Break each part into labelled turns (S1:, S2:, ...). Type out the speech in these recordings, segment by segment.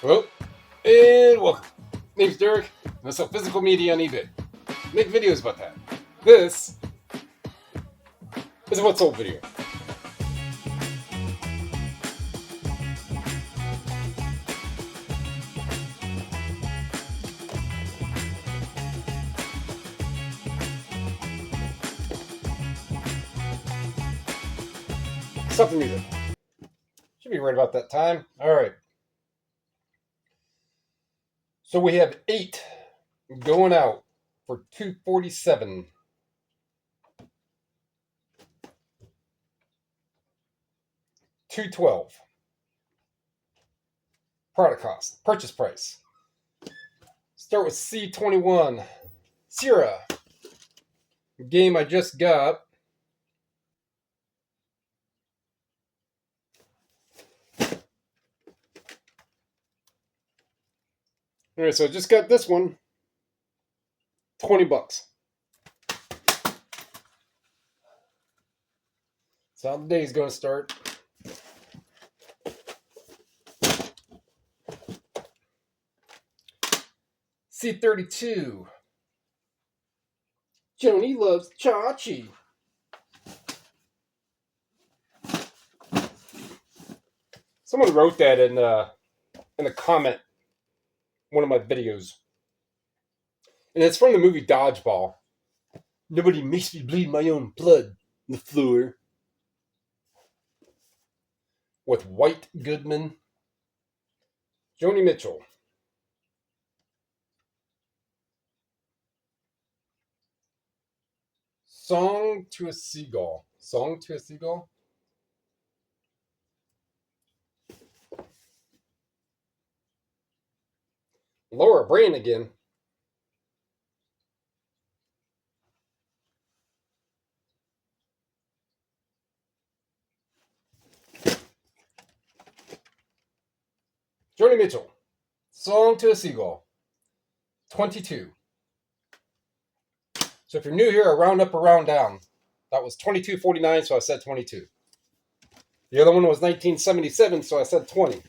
S1: Hello, and welcome. Name's Derek, and I sell physical media on eBay. Make videos about that. This is a What's Sold video. Stop the music. Should be right about that time. Alright. So we have 8 going out for $247. $212. Product cost. Purchase price. Start with C21. Sierra. Game I just got. Alright, so I just got this one. $20. That's how the day's going to start. C32. Joni loves Chachi. Someone wrote that in a comment, one of my videos. And it's from the movie Dodgeball. Nobody makes me bleed my own blood on the floor. With White Goodman. Joni Mitchell. Song to a Seagull. Song to a Seagull? Laura Brand again. Joni Mitchell. Song to a Seagull. 22. So if you're new here, I round up or round down. That was $22.49, so I said 22. The other one was 1977, so I said 20.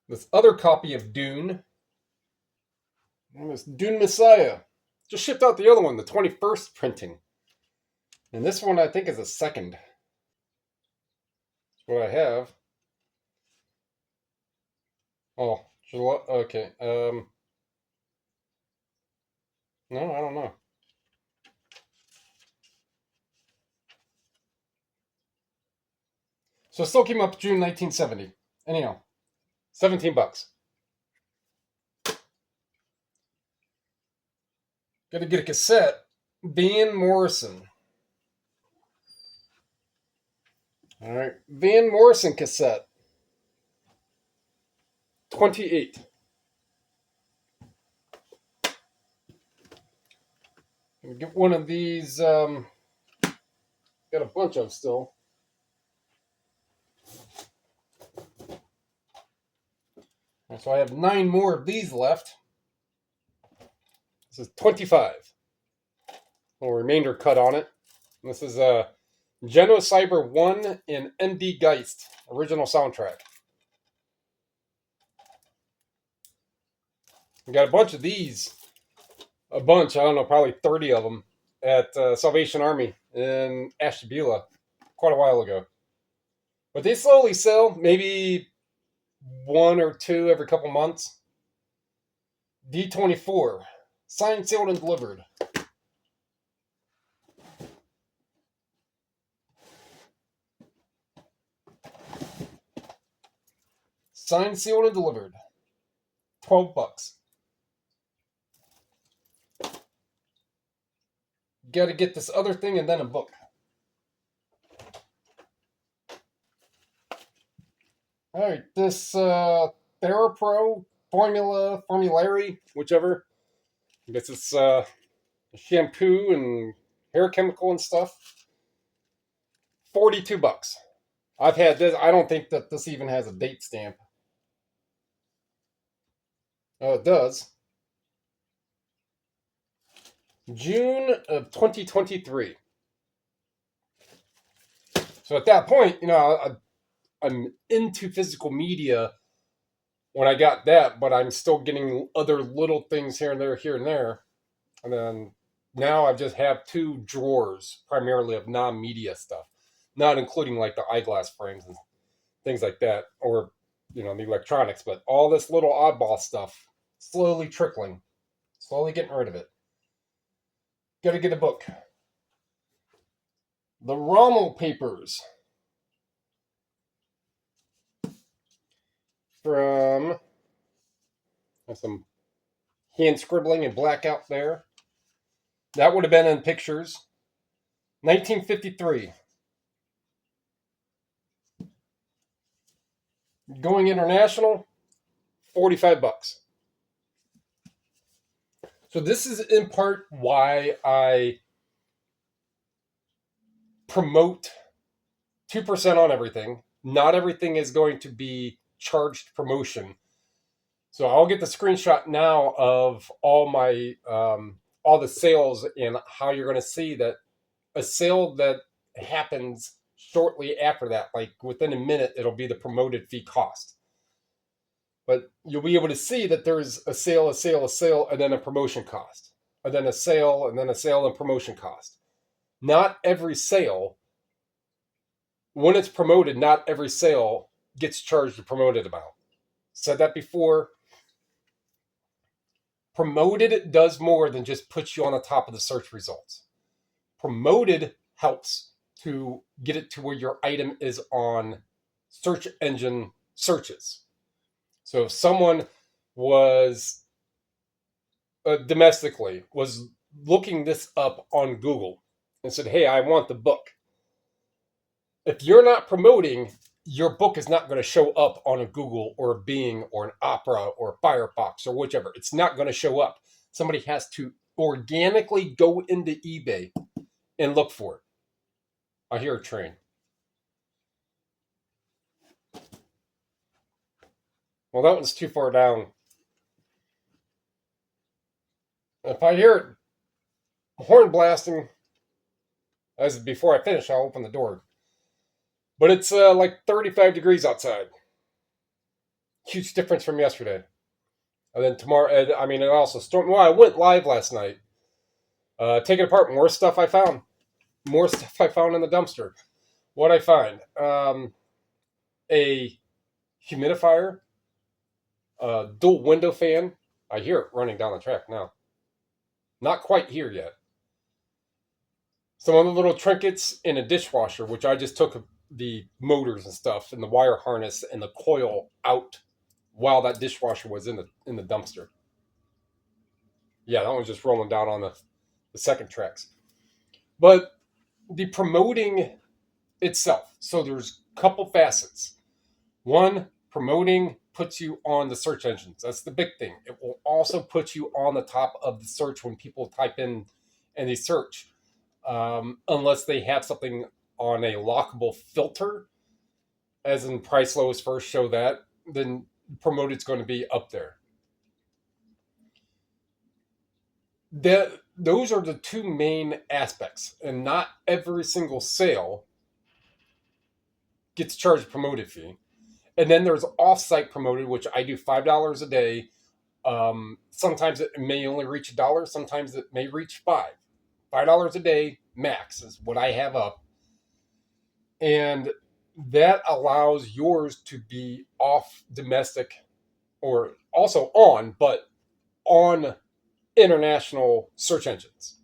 S1: This other copy of Dune. This Dune Messiah. Just shipped out the other one, the 21st printing. And this one I think is a second. That's what I have. Oh, okay. No, I don't know. So it still came up June 1970. Anyhow, $17. Got to get a cassette. Van Morrison. All right, Van Morrison cassette. 28. Gonna get one of these. Got a bunch of still. So I have 9 more of these left. This is 25. A little remainder cut on it. And this is Genocyber 1 in MD Geist original soundtrack. We got a bunch of these. A bunch, I don't know, probably 30 of them at Salvation Army in Ashtabula quite a while ago. But they slowly sell, maybe 1 or 2 every couple months. D24, signed, sealed, and delivered. Signed, sealed, and delivered. $12. Got to get this other thing and then a book. All right, this TheraPro Formulary, whichever. I guess it's shampoo and hair chemical and stuff. $42. I've had this. I don't think that this even has a date stamp. Oh, it does. June of 2023. So at that point, I'm into physical media when I got that, but I'm still getting other little things here and there, here and there. And then now I just have 2 drawers primarily of non-media stuff, not including like the eyeglass frames and things like that, or the electronics, but all this little oddball stuff slowly trickling, slowly getting rid of it. Got to get a book. The Rommel Papers from some hand scribbling and blackout there. That would have been in pictures. 1953. Going international, $45. So this is in part why I promote 2% on everything. Not everything is going to be charged promotion. So I'll get the screenshot now of all my all the sales and how you're going to see that a sale that happens shortly after that, like within a minute, it'll be the promoted fee cost. But you'll be able to see that there's a sale, and then a promotion cost, and then a sale, and promotion cost. Not every sale, when it's promoted, not every sale gets charged the promoted amount. Said that before. Promoted does more than just put you on the top of the search results. Promoted helps to get it to where your item is on search engine searches. So if someone was domestically was looking this up on Google and said, hey, I want the book. If you're not promoting, your book is not going to show up on a Google or a Bing or an Opera or a Firefox or whichever. It's not going to show up. Somebody has to organically go into eBay and look for it. I hear a train. Well, that one's too far down. If I hear it horn blasting, as before I finish, I'll open the door. But it's like 35 degrees outside. Huge difference from yesterday. And then tomorrow, it also stormed. Well, I went live last night. Taking apart more stuff I found. More stuff I found in the dumpster. What I find? A humidifier. Dual window fan. I hear it running down the track now. Not quite here yet. Some other little trinkets in a dishwasher, which I just took the motors and stuff and the wire harness and the coil out while that dishwasher was in the dumpster. Yeah, that one's just rolling down on the second tracks. But the promoting itself. So there's a couple facets. One, promoting puts you on the search engines. That's the big thing. It will also put you on the top of the search when people type in and they search. Unless they have something on a lockable filter, as in price lowest first, show that, then promoted's going to be up there. Those are the 2 main aspects, and not every single sale gets charged a promoted fee. And then there's Offsite Promoted, which I do $5 a day. Sometimes it may only reach $1. Sometimes it may reach $5. $5 a day max is what I have up. And that allows yours to be off domestic, or also on, but on international search engines.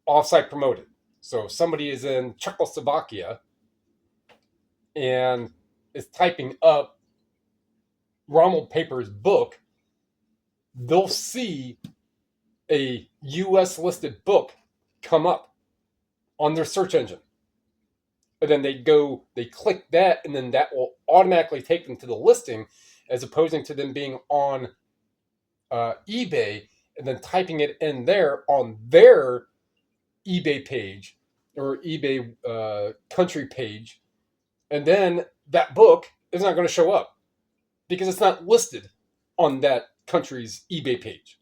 S1: Offsite Promoted. So if somebody is in Czechoslovakia and is typing up Rommel Papers book, they'll see a US listed book come up on their search engine. And then they click that, and then that will automatically take them to the listing, as opposed to them being on eBay and then typing it in there on their eBay page or eBay country page. And then that book is not going to show up because it's not listed on that country's eBay page.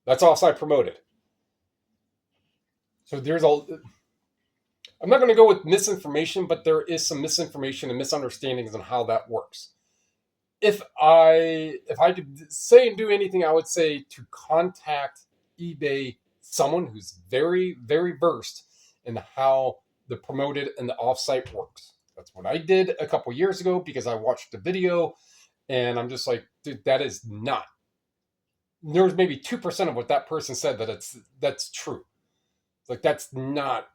S1: That's Offsite Promoted. So I'm not going to go with misinformation, but there is some misinformation and misunderstandings on how that works. If I could say and do anything, I would say to contact eBay someone who's very, very versed in how the promoted and the offsite works. That's what I did a couple years ago because I watched the video and I'm just like, dude, that is not. There's maybe 2% of what that person said that's true. It's like that's not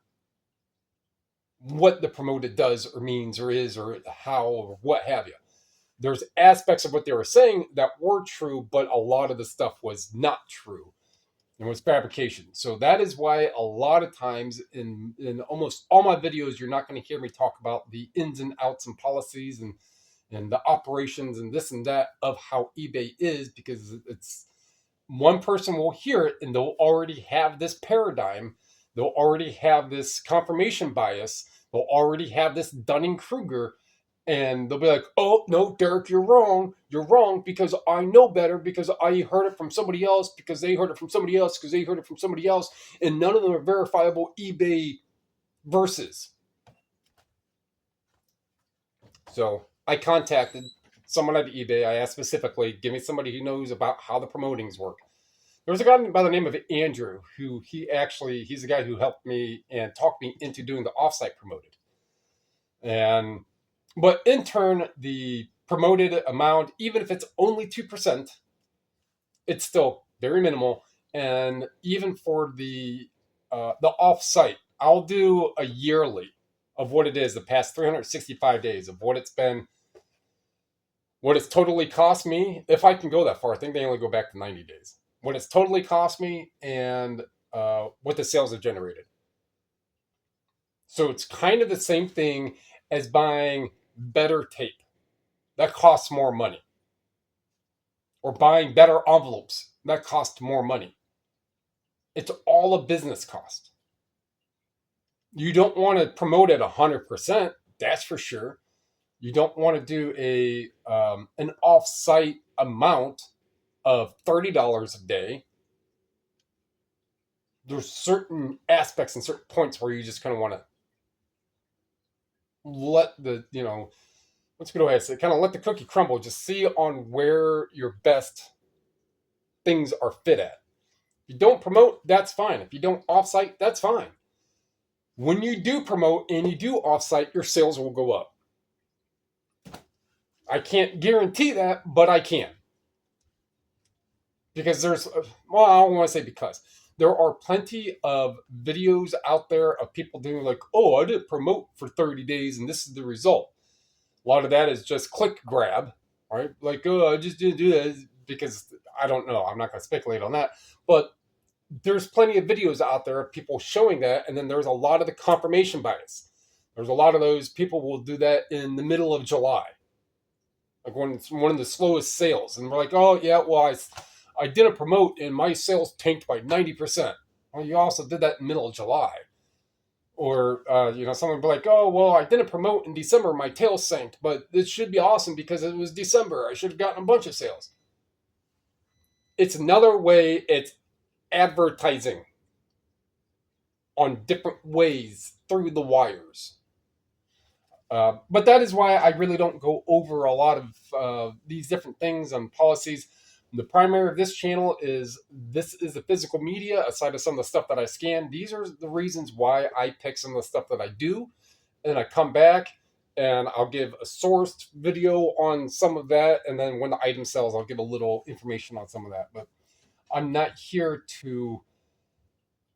S1: what the promoted does or means or is or how or what have you. There's aspects of what they were saying that were true, but a lot of the stuff was not true. It was fabrication. So that is why a lot of times in almost all my videos, you're not going to hear me talk about the ins and outs and policies and the operations and this and that of how eBay is, because it's one person will hear it and they'll already have this paradigm. They'll already have this confirmation bias. They'll already have this Dunning-Kruger. And they'll be like, oh, no, Derek, you're wrong. You're wrong because I know better, because I heard it from somebody else, because they heard it from somebody else, because they heard it from somebody else. And none of them are verifiable eBay verses. So I contacted someone at eBay. I asked specifically, give me somebody who knows about how the promotings work. There was a guy by the name of Andrew who he's the guy who helped me and talked me into doing the Offsite Promoted. But in turn, the promoted amount, even if it's only 2%, it's still very minimal. And even for the offsite, I'll do a yearly of what it is the past 365 days of what it's been, what it's totally cost me. If I can go that far, I think they only go back to 90 days. What it's totally cost me and what the sales have generated. So it's kind of the same thing as buying better tape. That costs more money. Or buying better envelopes. That costs more money. It's all a business cost. You don't want to promote at 100%, that's for sure. You don't want to do an off-site amount of $30 a day. There's certain aspects and certain points where you just kind of want to let the, let's go ahead and say, kind of let the cookie crumble. Just see on where your best things are fit at. If you don't promote, that's fine. If you don't offsite, that's fine. When you do promote and you do offsite, your sales will go up. I can't guarantee that, but I can. Because I don't want to say because. There are plenty of videos out there of people doing like, oh, I didn't promote for 30 days and this is the result. A lot of that is just click grab, right? Like, oh, I just didn't do that because I don't know. I'm not going to speculate on that. But there's plenty of videos out there of people showing that. And then there's a lot of the confirmation bias. There's a lot of those people will do that in the middle of July. Like when it's one of the slowest sales. And we're like, oh, yeah, well, I didn't promote and my sales tanked by 90%. Well, you also did that in the middle of July. Or, someone would be like, oh, well, I didn't promote in December. My tail sank, but it should be awesome because it was December. I should have gotten a bunch of sales. It's another way. It's advertising on different ways through the wires. But that is why I really don't go over a lot of these different things and policies. The primary of this channel is the physical media, aside of some of the stuff that I scan. These are the reasons why I pick some of the stuff that I do. And I come back and I'll give a sourced video on some of that. And then when the item sells, I'll give a little information on some of that. But I'm not here to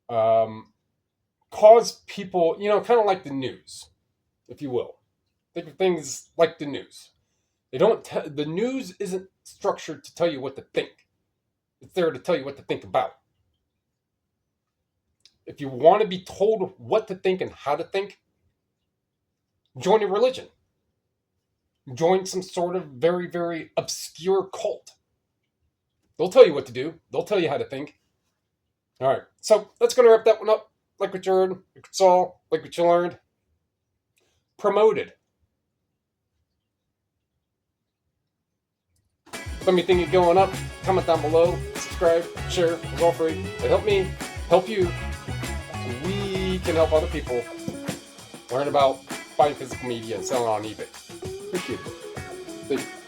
S1: cause people, kind of like the news, if you will. Think of things like the news. The news isn't structured to tell you what to think. It's there to tell you what to think about. If you want to be told what to think and how to think, join a religion. Join some sort of very, very obscure cult. They'll tell you what to do. They'll tell you how to think. All right, so that's going to wrap that one up. Like what you heard, like what you saw, like what you learned. Promoted. Let me think it going up. Comment down below. Subscribe. Share. It's all free. It helped me. Help you. We can help other people. Learn about buying physical media and selling on eBay. Appreciate it. Thank you.